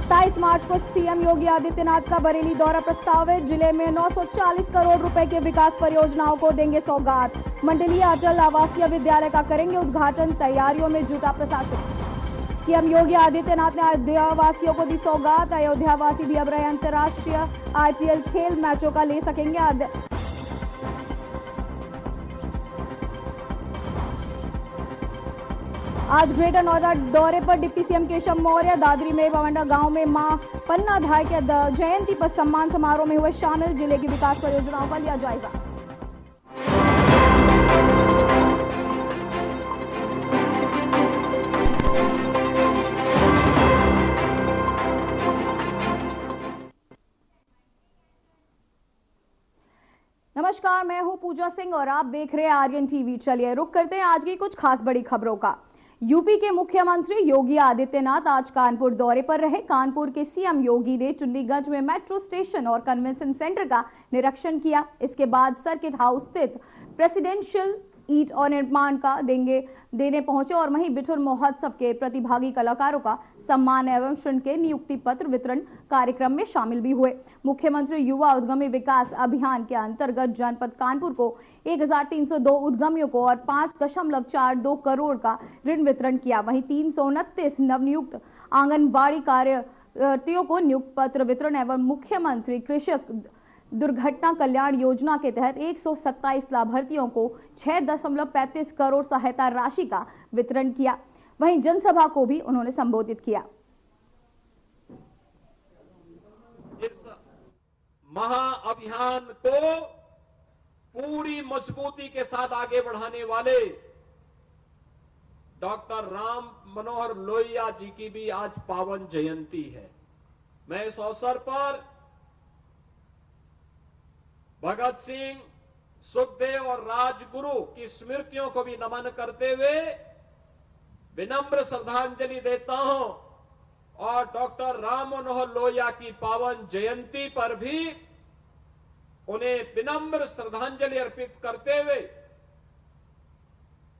27 मार्च को सीएम योगी आदित्यनाथ का बरेली दौरा प्रस्तावित। जिले में 940 करोड़ रुपए के विकास परियोजनाओं को देंगे सौगात। मंडलीय अटल आवासीय विद्यालय का करेंगे उद्घाटन। तैयारियों में जुटा प्रशासन। सीएम योगी आदित्यनाथ ने अयोध्या वासियों को दी सौगात। अयोध्या वासी भी अब रहे अंतर्राष्ट्रीय आईपीएल खेल मैचों का ले सकेंगे। आज ग्रेटर नोएडा दौरे पर डिप्टी सीएम केशव मौर्य। दादरी में बवंडा गांव में मां पन्ना धाय के जयंती पर सम्मान समारोह में हुए शामिल। जिले की विकास परियोजनाओं का लिया जायजा। नमस्कार, मैं हूं पूजा सिंह और आप देख रहे हैं आर्यन टीवी। चलिए रुक करते हैं आज की कुछ खास बड़ी खबरों का। यूपी के मुख्यमंत्री योगी आदित्यनाथ आज कानपुर दौरे पर रहे। कानपुर के सीएम योगी ने चुन्नीगंज में मेट्रो स्टेशन और कन्वेंशन सेंटर का निरीक्षण किया। इसके बाद सर्किट हाउस स्थित प्रेसिडेंशियल ईंट और निर्माण का देने पहुंचे और वहीं बिठुर महोत्सव के प्रतिभागी कलाकारों का सम्मान एवं ऋण के नियुक्ति पत्र वितरण कार्यक्रम में शामिल भी हुए। मुख्यमंत्री युवा उद्यमी विकास अभियान के अंतर्गत जनपद कानपुर को 1302 उद्यमियों को और 5.42 करोड़ का ऋण वितरण किया। वहीं 329 नवनियुक्त आंगनबाड़ी कार्यकर्तियों को नियुक्ति पत्र वितरण एवं मुख्यमंत्री कृषक दुर्घटना कल्याण योजना के तहत 127 लाभार्थियों को 6.35 करोड़ सहायता राशि का वितरण किया। वहीं जनसभा को भी उन्होंने संबोधित किया। इस महाअभियान को पूरी मजबूती के साथ आगे बढ़ाने वाले डॉक्टर राम मनोहर लोहिया जी की भी आज पावन जयंती है। मैं इस अवसर पर भगत सिंह, सुखदेव और राजगुरु की स्मृतियों को भी नमन करते हुए विनम्र श्रद्धांजलि देता हूं और डॉक्टर राम मनोहर लोहिया की पावन जयंती पर भी उन्हें विनम्र श्रद्धांजलि अर्पित करते हुए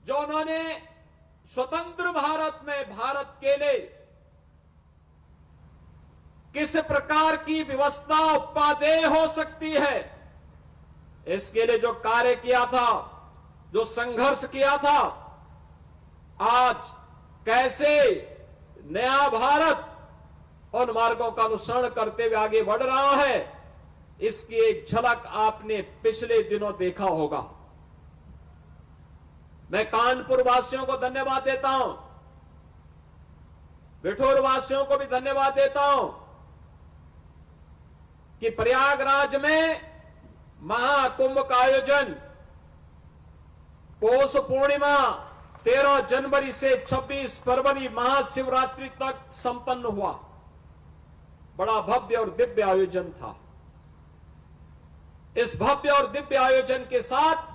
जो उन्होंने स्वतंत्र भारत में भारत के लिए किस प्रकार की व्यवस्था उपादेय हो सकती है, इसके लिए जो कार्य किया था, जो संघर्ष किया था, आज कैसे नया भारत उन मार्गों का अनुसरण करते हुए आगे बढ़ रहा है, इसकी एक झलक आपने पिछले दिनों देखा होगा। मैं कानपुर वासियों को धन्यवाद देता हूं, बिठूर वासियों को भी धन्यवाद देता हूं कि प्रयागराज में महाकुंभ का आयोजन पौष पूर्णिमा 13 जनवरी से 26 फरवरी महाशिवरात्रि तक संपन्न हुआ। बड़ा भव्य और दिव्य आयोजन था। इस भव्य और दिव्य आयोजन के साथ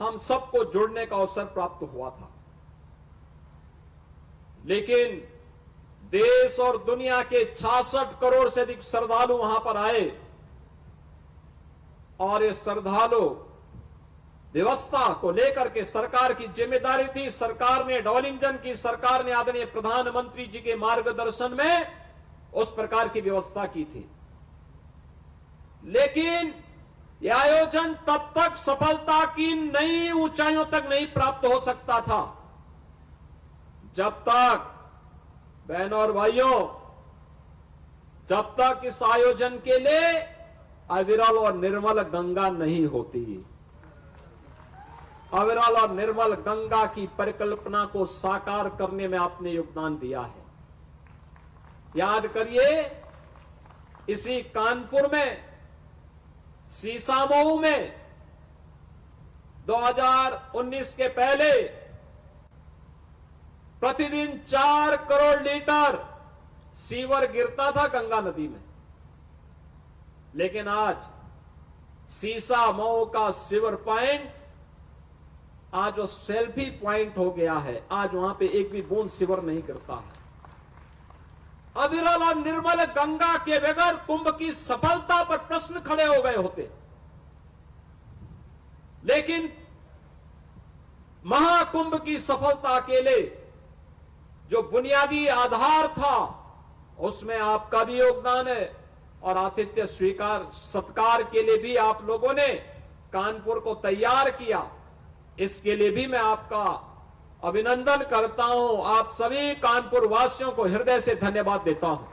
हम सबको जुड़ने का अवसर प्राप्त हुआ था, लेकिन देश और दुनिया के 66 करोड़ से अधिक श्रद्धालु वहां पर आए और ये श्रद्धालु व्यवस्था को लेकर के सरकार की जिम्मेदारी थी। सरकार ने डबलिंगटन की सरकार ने आदरणीय प्रधानमंत्री जी के मार्गदर्शन में उस प्रकार की व्यवस्था की थी, लेकिन यह आयोजन तब तक सफलता की नई ऊंचाइयों तक नहीं प्राप्त हो सकता था जब तक, बहनों और भाइयों, जब तक इस आयोजन के लिए अविरल और निर्मल गंगा नहीं होती। अविरल और निर्मल गंगा की परिकल्पना को साकार करने में आपने योगदान दिया है। याद करिए, इसी कानपुर में, सीसामऊ में 2019 के पहले प्रतिदिन 4 करोड़ लीटर सीवर गिरता था गंगा नदी में, लेकिन आज सीसामऊ का सीवर पॉइंट आज वो सेल्फी पॉइंट हो गया है। आज वहां पे एक भी बूंद सीवर नहीं गिरता है। अविरल और निर्मल गंगा के बगैर कुंभ की सफलता पर प्रश्न खड़े हो गए होते, लेकिन महाकुंभ की सफलता के लिए जो बुनियादी आधार था उसमें आपका भी योगदान है और आतिथ्य स्वीकार सत्कार के लिए भी आप लोगों ने कानपुर को तैयार किया। इसके लिए भी मैं आपका अभिनंदन करता हूं। आप सभी कानपुर वासियों को हृदय से धन्यवाद देता हूं।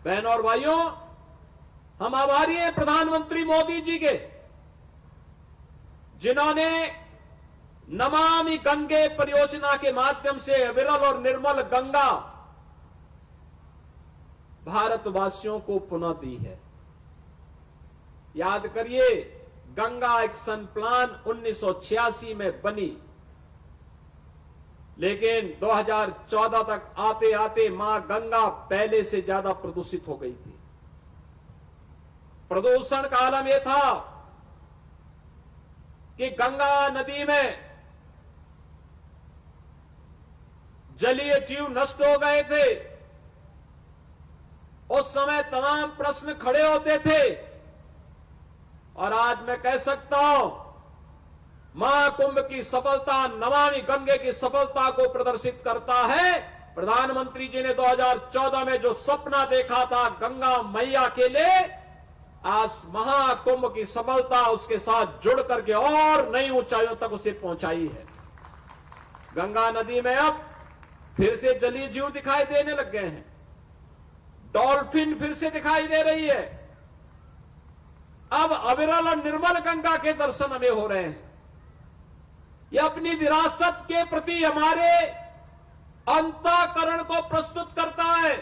बहनों और भाइयों, हम आभारी हैं प्रधानमंत्री मोदी जी के, जिन्होंने नमामि गंगे परियोजना के माध्यम से अविरल और निर्मल गंगा भारतवासियों को पुनः दी है। याद करिए, गंगा एक्शन प्लान 1986 में बनी, लेकिन 2014 तक आते आते मां गंगा पहले से ज्यादा प्रदूषित हो गई थी। प्रदूषण का आलम यह था कि गंगा नदी में जलीय जीव नष्ट हो गए थे। उस समय तमाम प्रश्न खड़े होते थे और आज मैं कह सकता हूं, महाकुंभ की सफलता नमामि गंगे की सफलता को प्रदर्शित करता है। प्रधानमंत्री जी ने 2014 में जो सपना देखा था गंगा मैया के लिए, आज महाकुंभ की सफलता उसके साथ जुड़ करके और नई ऊंचाइयों तक उसे पहुंचाई है। गंगा नदी में अब फिर से जलीय जीव दिखाई देने लग गए हैं। डॉल्फिन फिर से दिखाई दे रही है। अब अविरल और निर्मल गंगा के दर्शन हमें हो रहे हैं। यह अपनी विरासत के प्रति हमारे अंतःकरण को प्रस्तुत करता है।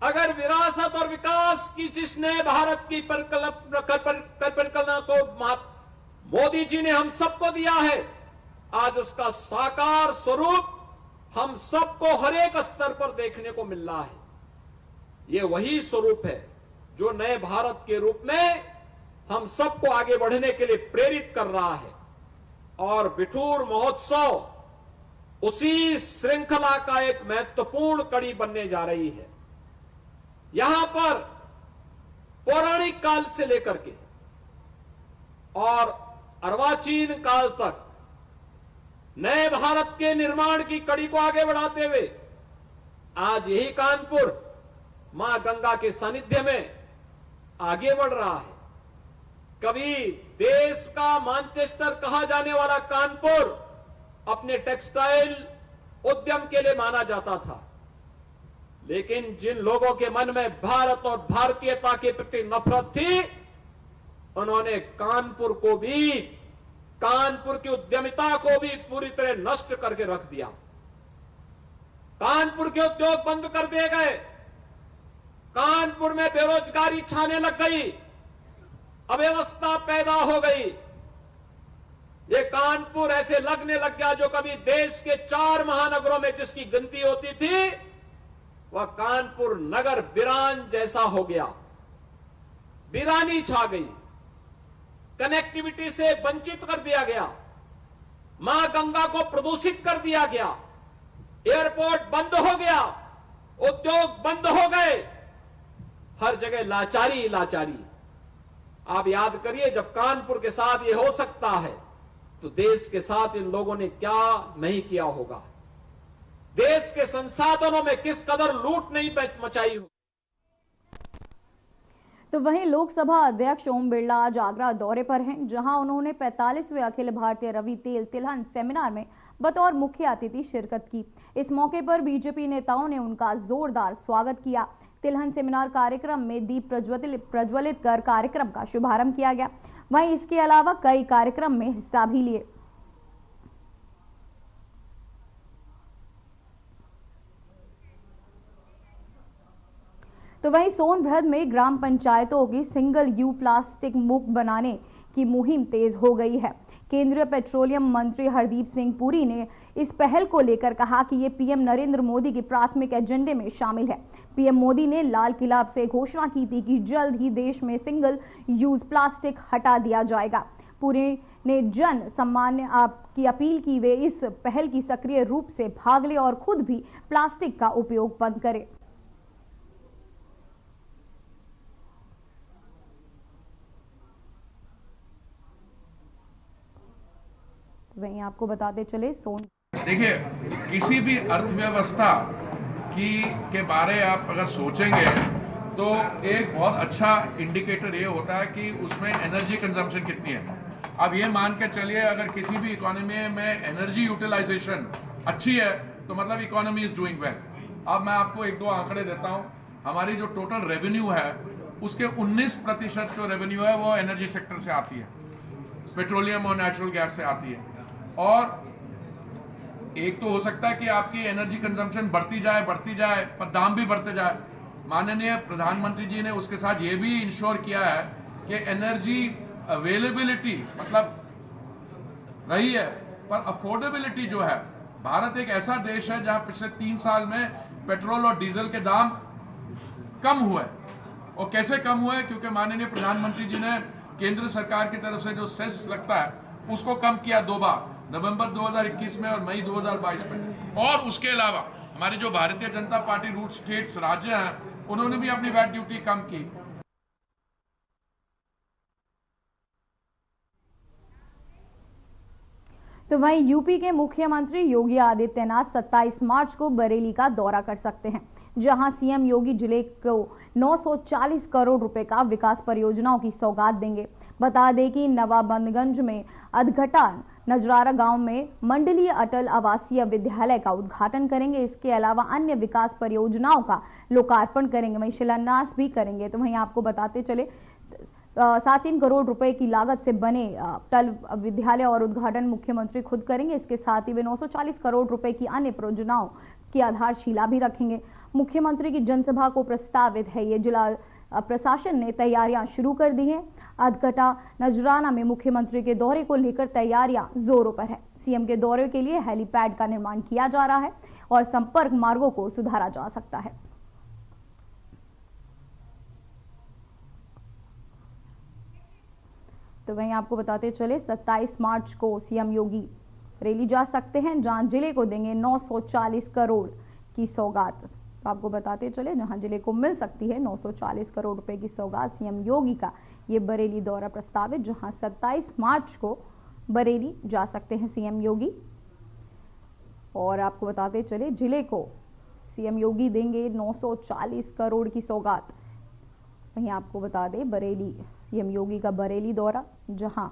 अगर विरासत और विकास की जिसने भारत की परिकल्पना को मोदी जी ने हम सबको दिया है, आज उसका साकार स्वरूप हम सबको हर एक स्तर पर देखने को मिल रहा है। ये वही स्वरूप है जो नए भारत के रूप में हम सबको आगे बढ़ने के लिए प्रेरित कर रहा है। और बिठूर महोत्सव उसी श्रृंखला का एक महत्वपूर्ण कड़ी बनने जा रही है। यहां पर पौराणिक काल से लेकर के और अर्वाचीन काल तक नए भारत के निर्माण की कड़ी को आगे बढ़ाते हुए आज यही कानपुर मां गंगा के सानिध्य में आगे बढ़ रहा है। कभी देश का मैनचेस्टर कहा जाने वाला कानपुर अपने टेक्सटाइल उद्यम के लिए माना जाता था, लेकिन जिन लोगों के मन में भारत और भारतीयता के प्रति नफरत थी, उन्होंने कानपुर को भी, कानपुर की उद्यमिता को भी पूरी तरह नष्ट करके रख दिया। कानपुर के उद्योग बंद कर दिए गए। कानपुर में बेरोजगारी छाने लग गई, अव्यवस्था पैदा हो गई। ये कानपुर ऐसे लगने लग गया जो कभी देश के 4 महानगरों में जिसकी गिनती होती थी, वह कानपुर नगर वीरान जैसा हो गया। वीरानी छा गई, कनेक्टिविटी से वंचित कर दिया गया, मां गंगा को प्रदूषित कर दिया गया, एयरपोर्ट बंद हो गया, उद्योग बंद हो गए, हर जगह लाचारी लाचारी। आप याद करिए, जब कानपुर के साथ ये हो सकता है तो देश के साथ इन लोगों ने क्या नहीं किया होगा। देश के संसाधनों में किस कदर लूट नहीं मचाई हो। तो वहीं लोकसभा अध्यक्ष ओम बिरला आज आगरा दौरे पर हैं, जहां उन्होंने 45वें अखिल भारतीय रवि तेल तिलहन सेमिनार में बतौर मुख्य अतिथि शिरकत की। इस मौके पर बीजेपी नेताओं ने उनका जोरदार स्वागत किया। तिलहन सेमिनार कार्यक्रम में दीप प्रज्वलित कर कार्यक्रम का शुभारंभ किया गया। वहीं इसके अलावा कई कार्यक्रम में हिस्सा भी लिए। तो वहीं सोनभद्र में ग्राम पंचायतों की सिंगल यूज प्लास्टिक मुक्त बनाने की मुहिम तेज हो गई है। केंद्रीय पेट्रोलियम मंत्री हरदीप सिंह पुरी ने इस पहल को लेकर कहा कि ये पीएम नरेंद्र मोदी की प्राथमिक एजेंडे में शामिल है। पीएम मोदी ने लाल किला से घोषणा की थी कि जल्द ही देश में सिंगल यूज प्लास्टिक हटा दिया जाएगा। पुरी ने जन सामान्य की अपील की वे इस पहल की सक्रिय रूप से भाग ले और खुद भी प्लास्टिक का उपयोग बंद करें। वहीं आपको बताते चले देखिए, किसी भी अर्थव्यवस्था के बारे आप अगर सोचेंगे तो एक बहुत अच्छा इंडिकेटर ये होता है कि उसमें एनर्जी कंजम्पशन कितनी है। अब ये मान के चलिए अगर किसी भी इकोनॉमी में एनर्जी यूटिलाइजेशन अच्छी है तो मतलब इकोनॉमी इज डूइंग वेल। अब मैं आपको एक दो आंकड़े देता हूं। हमारी जो टोटल रेवेन्यू है उसके 19% जो रेवेन्यू है वो एनर्जी सेक्टर से आती है, पेट्रोलियम और नेचुरल गैस से आती है। और एक तो हो सकता है कि आपकी एनर्जी कंजम्पशन बढ़ती जाए पर दाम भी बढ़ते जाए। माननीय प्रधानमंत्री जी ने उसके साथ ये भी इंश्योर किया है कि एनर्जी अवेलेबिलिटी मतलब रही है पर अफोर्डेबिलिटी जो है, भारत एक ऐसा देश है जहां पिछले 3 साल में पेट्रोल और डीजल के दाम कम हुए। और कैसे कम हुए? क्योंकि माननीय प्रधानमंत्री जी ने केंद्र सरकार की तरफ से जो सेस लगता है उसको कम किया 2 बार, नवंबर 2021 में और मई 2022 में। और उसके अलावा हमारी जो Bharatiya Janata party root states राज्य हैं उन्होंने भी अपनी वैट ड्यूटी कम की। तो वहीं यूपी के मुख्यमंत्री योगी आदित्यनाथ 27 मार्च को बरेली का दौरा कर सकते हैं, जहां सीएम योगी जिले को 940 करोड़ रुपए का विकास परियोजनाओं की सौगात देंगे। बता दें कि नवाबंदगंज में अधघटा नजरारा गांव में मंडलीय अटल आवासीय विद्यालय का उद्घाटन करेंगे। इसके अलावा अन्य विकास परियोजनाओं का लोकार्पण करेंगे, वहीं शिलान्यास भी करेंगे। तो वहीं आपको बताते चले 7-3 करोड़ रुपए की लागत से बने अटल विद्यालय और उद्घाटन मुख्यमंत्री खुद करेंगे। इसके साथ ही वे 940 करोड़ रुपए की अन्य परियोजनाओं की आधारशिला भी रखेंगे। मुख्यमंत्री की जनसभा को प्रस्तावित है ये जिला प्रशासन ने तैयारियां शुरू कर दी हैं। अधघटा नजराना में मुख्यमंत्री के दौरे को लेकर तैयारियां जोरों पर है। सीएम के दौरे के लिए हेलीपैड का निर्माण किया जा रहा है और संपर्क मार्गों को सुधारा जा सकता है। तो वहीं आपको बताते चले 27 मार्च को सीएम योगी रैली जा सकते हैं, जहां जिले को देंगे 940 करोड़ की सौगात। तो आपको बताते चले जहां जिले को मिल सकती है 940 करोड़ रुपए की सौगात। सीएम योगी का ये बरेली दौरा प्रस्तावित, जहां 27 मार्च को बरेली जा सकते हैं सीएम योगी। और आपको बताते चले जिले को सीएम योगी देंगे 940 करोड़ की सौगात। वहीं आपको बता दें बरेली सीएम योगी का बरेली दौरा, जहां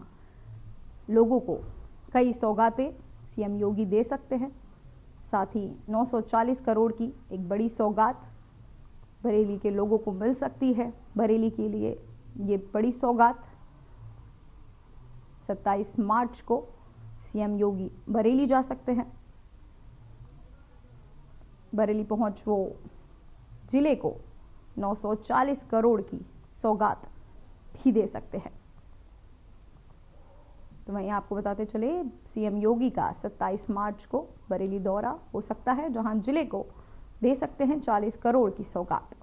लोगों को कई सौगातें सीएम योगी दे सकते हैं। साथ ही 940 करोड़ की एक बड़ी सौगात बरेली के लोगों को मिल सकती है। बरेली के लिए ये बड़ी सौगात 27 मार्च को सीएम योगी बरेली जा सकते हैं। बरेली पहुंच वो जिले को 940 करोड़ की सौगात भी दे सकते हैं। तो वहीं आपको बताते चले सीएम योगी का 27 मार्च को बरेली दौरा हो सकता है, जहां जिले को दे सकते हैं 40 करोड़ की सौगात।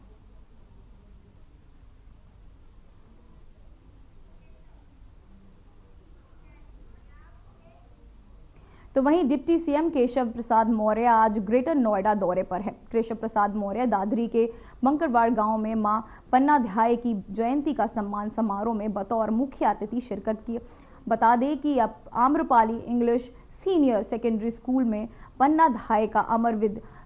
तो वहीं डिप्टी सीएम केशव प्रसाद मौर्य आज ग्रेटर नोएडा दौरे पर है। केशव प्रसाद मौर्य दादरी के बंकरवाड़ गांव में मां पन्नाध्याय की जयंती का सम्मान समारोह में बतौर मुख्य अतिथि शिरकत की। बता दें कि अब Amrapali English senior secondary school में पन्नाध्याय का अमर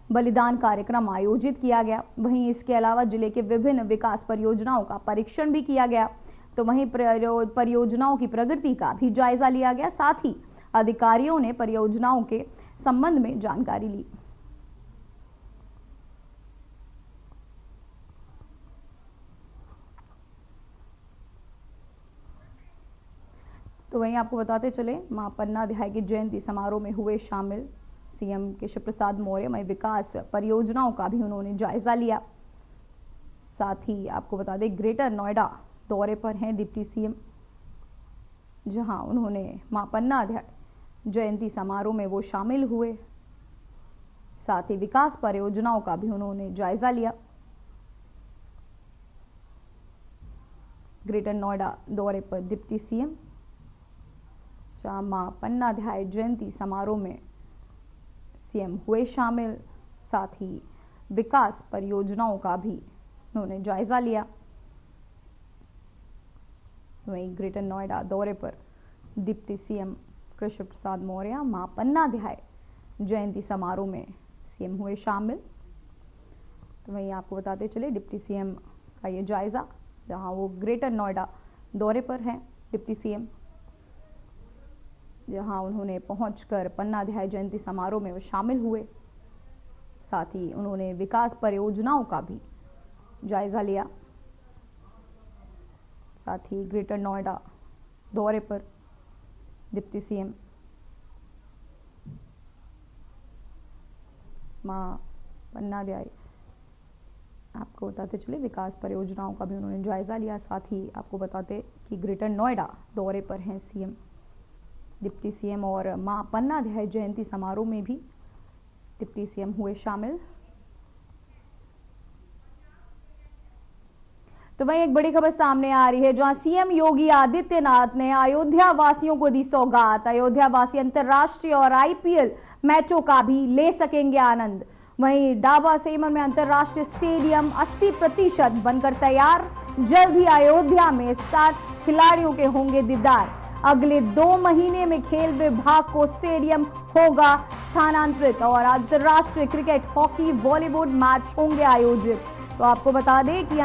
बलिदान कार्यक्रम आयोजित किया गया। वहीं इसके अलावा जिले के विभिन्न विकास परियोजनाओं का परीक्षण भी किया गया। तो वहीं परियोजनाओं की प्रगति का भी जायजा लिया गया। साथ ही अधिकारियों ने परियोजनाओं के संबंध में जानकारी ली। तो वहीं आपको बताते चले मां पन्नाध्याय की जयंती समारोह में हुए शामिल सीएम केशव प्रसाद मौर्य में विकास परियोजनाओं का भी उन्होंने जायजा लिया। साथ ही आपको बता दें ग्रेटर नोएडा दौरे पर हैं डिप्टी सीएम, जहां उन्होंने मां पन्नाध्याय जयंती समारोह में वो शामिल हुए। साथ ही विकास परियोजनाओं का भी उन्होंने जायजा लिया। ग्रेटर नोएडा दौरे पर डिप्टी सीएम, जहां मां पन्नाध्याय जयंती समारोह में सीएम हुए शामिल। साथ ही विकास परियोजनाओं का भी उन्होंने जायजा लिया। वहीं ग्रेटर नोएडा दौरे पर डिप्टी सीएम केशव प्रसाद मौर्य मां पन्नाध्याय जयंती समारोह में सीएम हुए शामिल। तो वहीं आपको बताते चले डिप्टी सीएम का ये जायजा, जहां वो ग्रेटर नोएडा दौरे पर हैं डिप्टी सीएम, जहां उन्होंने पहुंचकर पन्ना अध्याय जयंती समारोह में वो शामिल हुए। साथ ही उन्होंने विकास परियोजनाओं का भी जायजा लिया। साथ ही ग्रेटर नोएडा दौरे पर डिप्टी सीएम मां पन्ना अध्याय, आपको बताते चले विकास परियोजनाओं का भी उन्होंने जायजा लिया। साथ ही आपको बताते कि ग्रेटर नोएडा दौरे पर हैं सीएम डिप्टी सीएम और मां पन्ना अध्याय जयंती समारोह में भी डिप्टी सीएम हुए शामिल। तो वहीं एक बड़ी खबर सामने आ रही है, जहां सीएम योगी आदित्यनाथ ने अयोध्या वासियों को दी सौगात। अयोध्या वासी अंतर्राष्ट्रीय और आईपीएल मैचों का भी ले सकेंगे आनंद। वहीं डाबा सेमर में अंतर्राष्ट्रीय स्टेडियम 80% बनकर तैयार। जल्द ही अयोध्या में स्टार खिलाड़ियों के होंगे दीदार। अगले 2 महीने में खेल विभाग को स्टेडियम होगा स्थानांतरित और अंतर्राष्ट्रीय क्रिकेट, हॉकी, वॉलीबॉल मैच होंगे आयोजित। तो आपको बता दें कि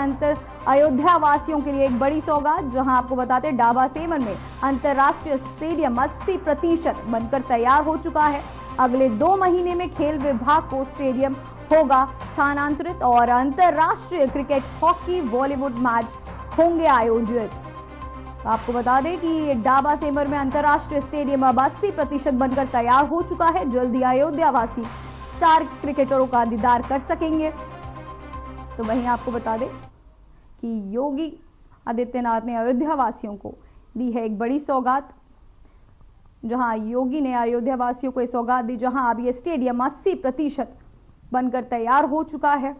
अयोध्या वासियों के लिए एक बड़ी सौगात, जहां आपको बताते डाबा सेमर में अंतर्राष्ट्रीय स्टेडियम 80% बनकर तैयार हो चुका है। अगले 2 महीने में खेल विभाग को स्टेडियम होगा स्थानांतरित और अंतर्राष्ट्रीय क्रिकेट, हॉकी, वॉलीबॉल मैच होंगे आयोजित। तो आपको बता दें कि डाबा सेमर में अंतर्राष्ट्रीय स्टेडियम अब 80% बनकर तैयार हो चुका है। जल्दी अयोध्या वासी स्टार क्रिकेटरों का दीदार कर सकेंगे। तो वहीं आपको बता दें कि योगी आदित्यनाथ ने अयोध्या वासियों को दी है एक बड़ी सौगात, जहां योगी ने अयोध्या वासियों को ये सौगात दी, जहां अब ये स्टेडियम 80% बनकर तैयार हो चुका है,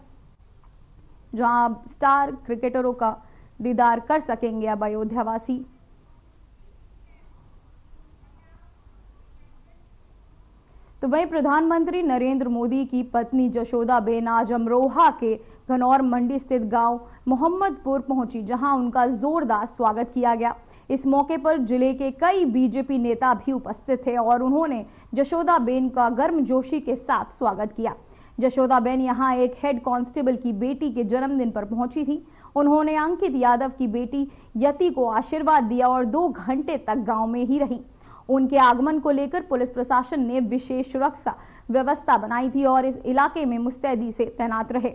जहां स्टार क्रिकेटरों का दीदार कर सकेंगे अब अयोध्या वासी। तो वहीं प्रधानमंत्री नरेंद्र मोदी की पत्नी जशोदाबेन आज अमरोहा के घनौर मंडी स्थित गांव मोहम्मदपुर पहुंची, जहां उनका जोरदार स्वागत किया गया। इस मौके पर जिले के कई बीजेपी नेता भी उपस्थित थे और उन्होंने जशोदाबेन का गर्मजोशी के साथ स्वागत किया। जशोदाबेन यहां एक हेड कांस्टेबल की बेटी के जन्मदिन पर पहुंची थी। उन्होंने अंकित यादव की बेटी यति को आशीर्वाद दिया और 2 घंटे तक गांव में ही रहीं। उनके आगमन को लेकर पुलिस प्रशासन ने विशेष सुरक्षा व्यवस्था बनाई थी और इस इलाके में मुस्तैदी से तैनात रहे।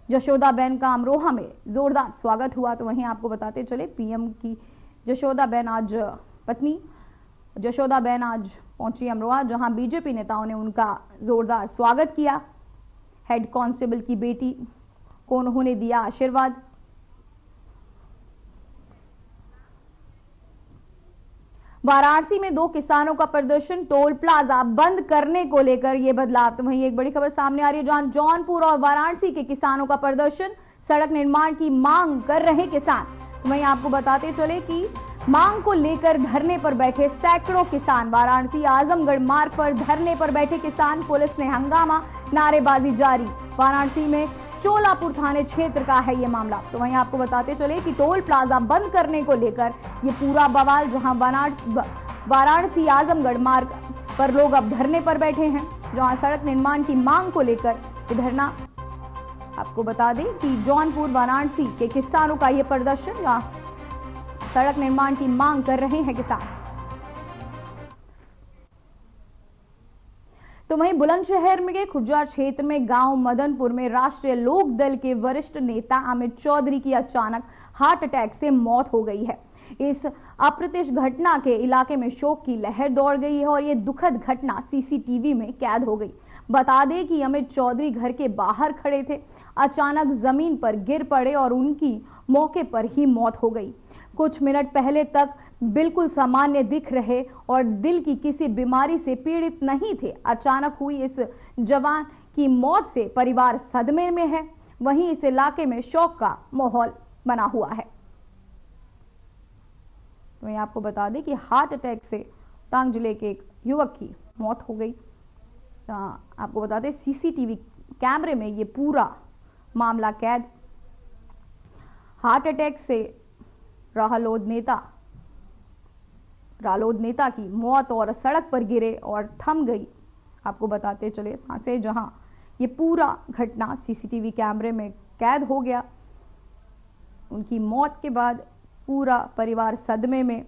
जशोदाबेन का अमरोहा में जोरदार स्वागत हुआ। तो वहीं आपको बताते चले पीएम की पत्नी जशोदाबेन आज पहुंची अमरोहा, जहां बीजेपी नेताओं ने उनका जोरदार स्वागत किया। हेड कांस्टेबल की बेटी को उन्होंने दिया आशीर्वाद। वाराणसी में 2 किसानों का प्रदर्शन, टोल प्लाजा बंद करने को लेकर यह बदलाव। तो वहीं एक बड़ी खबर सामने आ रही है, जहां जौनपुर और वाराणसी के किसानों का प्रदर्शन, सड़क निर्माण की मांग कर रहे किसान। तो वहीं आपको बताते चले कि मांग को लेकर धरने पर बैठे सैकड़ों किसान। वाराणसी आजमगढ़ मार्ग पर धरने पर बैठे किसान, पुलिस ने हंगामा, नारेबाजी जारी। वाराणसी में चोलापुर थाने क्षेत्र का है ये मामला। तो वहीं आपको बताते चले कि टोल प्लाजा बंद करने को लेकर ये पूरा बवाल, जहां वाराणसी आजमगढ़ मार्ग पर लोग अब धरने पर बैठे हैं, जहां सड़क निर्माण की मांग को लेकर ये धरना। आपको बता दें कि जौनपुर वाराणसी के किसानों का ये प्रदर्शन, जहां सड़क निर्माण की मांग कर रहे हैं किसान। तो वहीं बुलंदशहर में खुर्जा क्षेत्र में गांव मदनपुर में राष्ट्रीय लोक दल के वरिष्ठ नेता अमित चौधरी की अचानक हार्ट अटैक से मौत हो गई है। इस अप्रत्याशित घटना के इलाके में शोक की लहर दौड़ गई है और ये दुखद घटना सीसीटीवी में कैद हो गई। बता दें कि अमित चौधरी घर के बाहर खड़े थे, अचानक जमीन पर गिर पड़े और उनकी मौके पर ही मौत हो गई। कुछ मिनट पहले तक बिल्कुल सामान्य दिख रहे और दिल की किसी बीमारी से पीड़ित नहीं थे। अचानक हुई इस जवान की मौत से परिवार सदमे में है। वहीं इस इलाके में शोक का माहौल बना हुआ है। तो मैं आपको बता दें कि हार्ट अटैक से टांग जिले के एक युवक की मौत हो गई। आपको बता दें सीसीटीवी कैमरे में ये पूरा मामला कैद। हार्ट अटैक से रालोद नेता की मौत और सड़क पर गिरे और थम गई। आपको बताते चले सांसें, जहां ये पूरा घटना सीसीटीवी कैमरे में कैद हो गया। उनकी मौत के बाद पूरा परिवार सदमे में।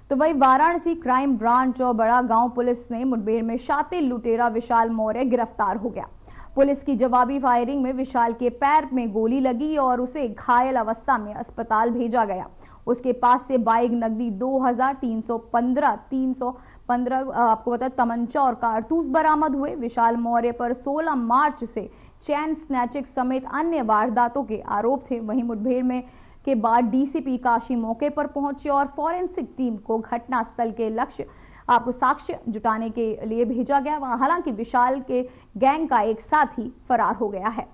तो वही वाराणसी क्राइम ब्रांच और बड़ा गांव पुलिस ने मुठभेड़ में शातिर लुटेरा विशाल मौर्य गिरफ्तार हो गया। पुलिस की जवाबी फायरिंग में विशाल के पैर में गोली लगी और उसे घायल अवस्था में अस्पताल भेजा गया। उसके पास से बाइक, नकदी 315 आपको बता तमंचा और कारतूस बरामद हुए। विशाल मौर्य पर 16 मार्च से चैन स्नैचिंग समेत अन्य वारदातों के आरोप थे। वहीं मुठभेड़ में के बाद डीसीपी काशी मौके पर पहुंचे और फॉरेंसिक टीम को घटनास्थल के साक्ष्य जुटाने के लिए भेजा गया। वहां हालांकि विशाल के गैंग का एक साथी फरार हो गया है।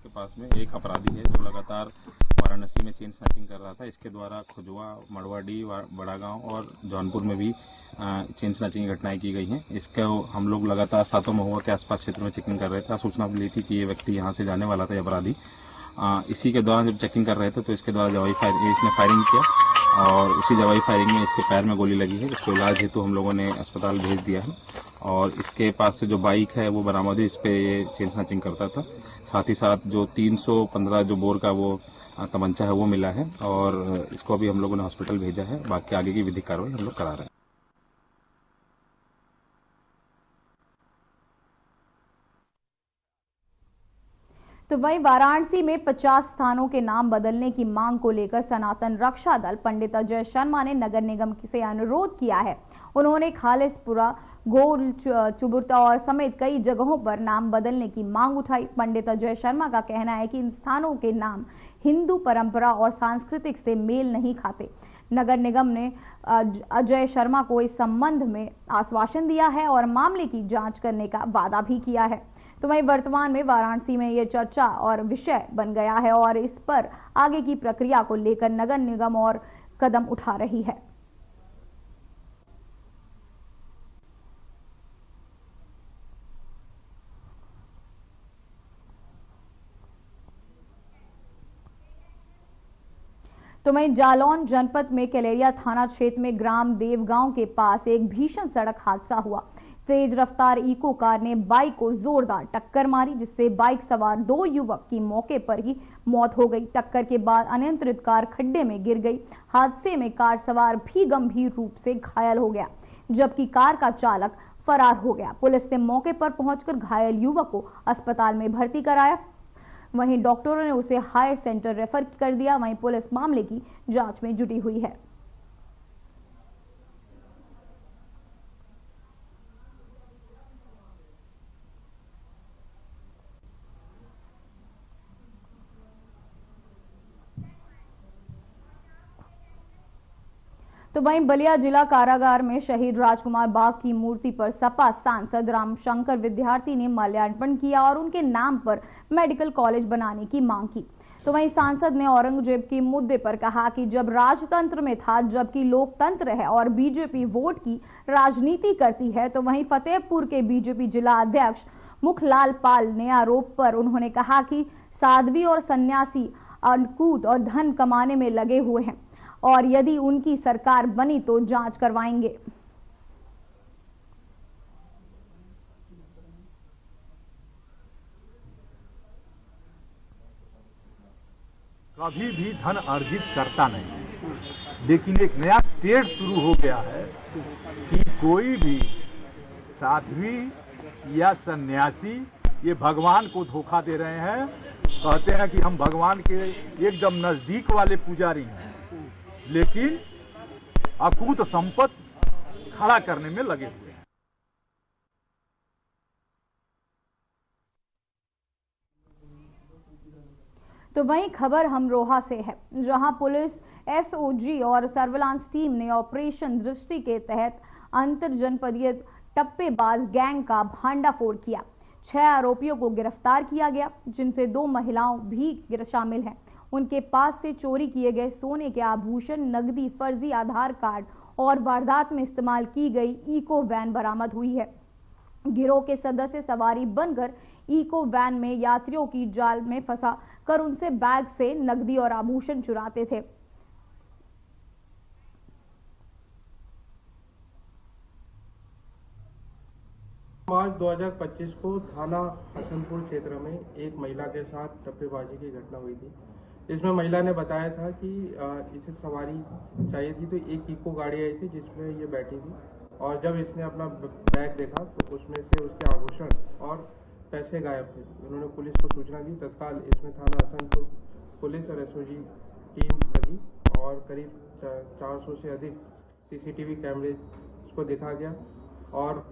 के पास में एक अपराधी है जो लगातार वाराणसी में चेन स्नैचिंग कर रहा था। इसके द्वारा खुजवा, मड़वाडी, बड़ा गांव और जौनपुर में भी चेन स्नैचिंग की घटनाएं की गई हैं। इसका हम लोग लगातार सातों महुआ के आसपास क्षेत्र में चेकिंग कर रहे थे। सूचना मिली थी कि ये व्यक्ति यहाँ से जाने वाला था, ये अपराधी। इसी के दौरान जब चेकिंग कर रहे थे तो इसके द्वारा इसने फायरिंग किया और उसी जवाई फायरिंग में इसके पैर में गोली लगी है। इसको इलाज हेतु हम लोगों ने अस्पताल भेज दिया है और इसके पास से जो बाइक है वो बरामद है। इस पे ये चेन स्नैचिंग करता था। साथ ही साथ जो 315 जो बोर का वो तमंचा है वो मिला है और इसको अभी हम लोगों ने हॉस्पिटल भेजा है। बाकी आगे की विधिक कार्रवाई हम लोग करा रहे हैं। तो वहीं वाराणसी में 50 स्थानों के नाम बदलने की मांग को लेकर सनातन रक्षा दल पंडित अजय शर्मा ने नगर निगम से अनुरोध किया है। उन्होंने खालिसपुरा, गोल चुबुर्ता और समेत कई जगहों पर नाम बदलने की मांग उठाई। पंडित अजय शर्मा का कहना है कि इन स्थानों के नाम हिंदू परंपरा और सांस्कृतिक से मेल नहीं खाते। नगर निगम ने अजय शर्मा को इस संबंध में आश्वासन दिया है और मामले की जांच करने का वादा भी किया है। तो वहीं वर्तमान में वाराणसी में ये चर्चा और विषय बन गया है और इस पर आगे की प्रक्रिया को लेकर नगर निगम और कदम उठा रही है। तो वहीं जालौन जनपद में कलेरिया थाना क्षेत्र में ग्राम देवगांव के पास एक भीषण सड़क हादसा हुआ। तेज रफ्तार इको कार ने बाइक को जोरदार टक्कर मारी, जिससे बाइक सवार 2 युवक की मौके पर ही मौत हो गई। टक्कर के बाद अनियंत्रित कार खड्डे में गिर गई। हादसे में कार सवार भी गंभीर रूप से घायल हो गया, जबकि कार का चालक फरार हो गया। पुलिस ने मौके पर पहुंचकर घायल युवक को अस्पताल में भर्ती कराया। वहीं डॉक्टरों ने उसे हायर सेंटर रेफर कर दिया। वहीं पुलिस मामले की जांच में जुटी हुई है। तो वहीं बलिया जिला कारागार में शहीद राजकुमार बाग की मूर्ति पर सपा सांसद रामशंकर विद्यार्थी ने माल्यार्पण किया और उनके नाम पर मेडिकल कॉलेज बनाने की मांग की। तो वहीं सांसद ने औरंगजेब के मुद्दे पर कहा कि जब राजतंत्र में था, जबकि लोकतंत्र है और बीजेपी वोट की राजनीति करती है। तो वहीं फतेहपुर के बीजेपी जिला अध्यक्ष मुखलाल पाल ने आरोप पर उन्होंने कहा कि साध्वी और सन्यासी अनकूत और धन कमाने में लगे हुए हैं और यदि उनकी सरकार बनी तो जांच करवाएंगे। कभी भी धन अर्जित करता नहीं, लेकिन एक नया ट्रेंड शुरू हो गया है कि कोई भी साध्वी या सन्यासी ये भगवान को धोखा दे रहे हैं। कहते हैं कि हम भगवान के एकदम नजदीक वाले पुजारी हैं, लेकिन अकूत संपत्ति खड़ा करने में लगे हुए हैं। तो वहीं खबर हमरोहा से है, जहां पुलिस, एसओजी और सर्विलांस टीम ने ऑपरेशन दृष्टि के तहत अंतर जनपदीय टप्पेबाज गैंग का भांडाफोड़ किया। 6 आरोपियों को गिरफ्तार किया गया, जिनसे 2 महिलाओं भी शामिल हैं। उनके पास से चोरी किए गए सोने के आभूषण, नकदी, फर्जी आधार कार्ड और वारदात में इस्तेमाल की गई इको वैन बरामद हुई है। गिरोह के सदस्य सवारी बनकर इको वैन में यात्रियों की जाल में फंसा कर उनसे बैग से नकदी और आभूषण चुराते थे। मार्च 2025 को थाना हसनपुर क्षेत्र में एक महिला के साथ टप्पेबाजी की घटना हुई थी। इसमें महिला ने बताया था कि इसे सवारी चाहिए थी, तो एक इको गाड़ी आई थी जिसमें ये बैठी थी और जब इसने अपना बैग देखा तो उसमें से उसके आभूषण और पैसे गायब थे। उन्होंने पुलिस को सूचना दी। तत्काल इसमें थाना हसनपुर पुलिस और एसओजी टीम लगी और करीब 400 से अधिक सीसीटीवी कैमरे को देखा गया और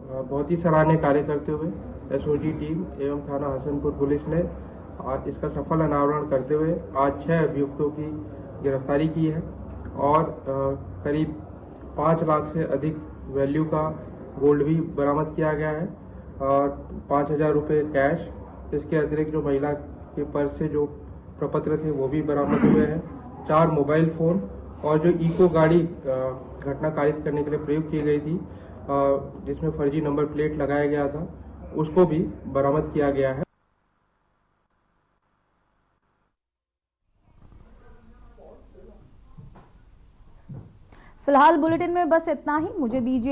बहुत ही सराहनीय कार्य करते हुए एसओजी टीम एवं थाना हसनपुर पुलिस ने आज इसका सफल अनावरण करते हुए आज 6 अभियुक्तों की गिरफ्तारी की है और करीब 5 लाख से अधिक वैल्यू का गोल्ड भी बरामद किया गया है और 5,000 रुपये कैश। इसके अतिरिक्त जो महिला के पर्स से जो प्रपत्र थे वो भी बरामद हुए हैं। 4 मोबाइल फोन और जो इको गाड़ी घटना कारित करने के लिए प्रयोग की गई थी जिसमें फर्जी नंबर प्लेट लगाया गया था, उसको भी बरामद किया गया है। फिलहाल बुलेटिन में बस इतना ही। मुझे दीजिए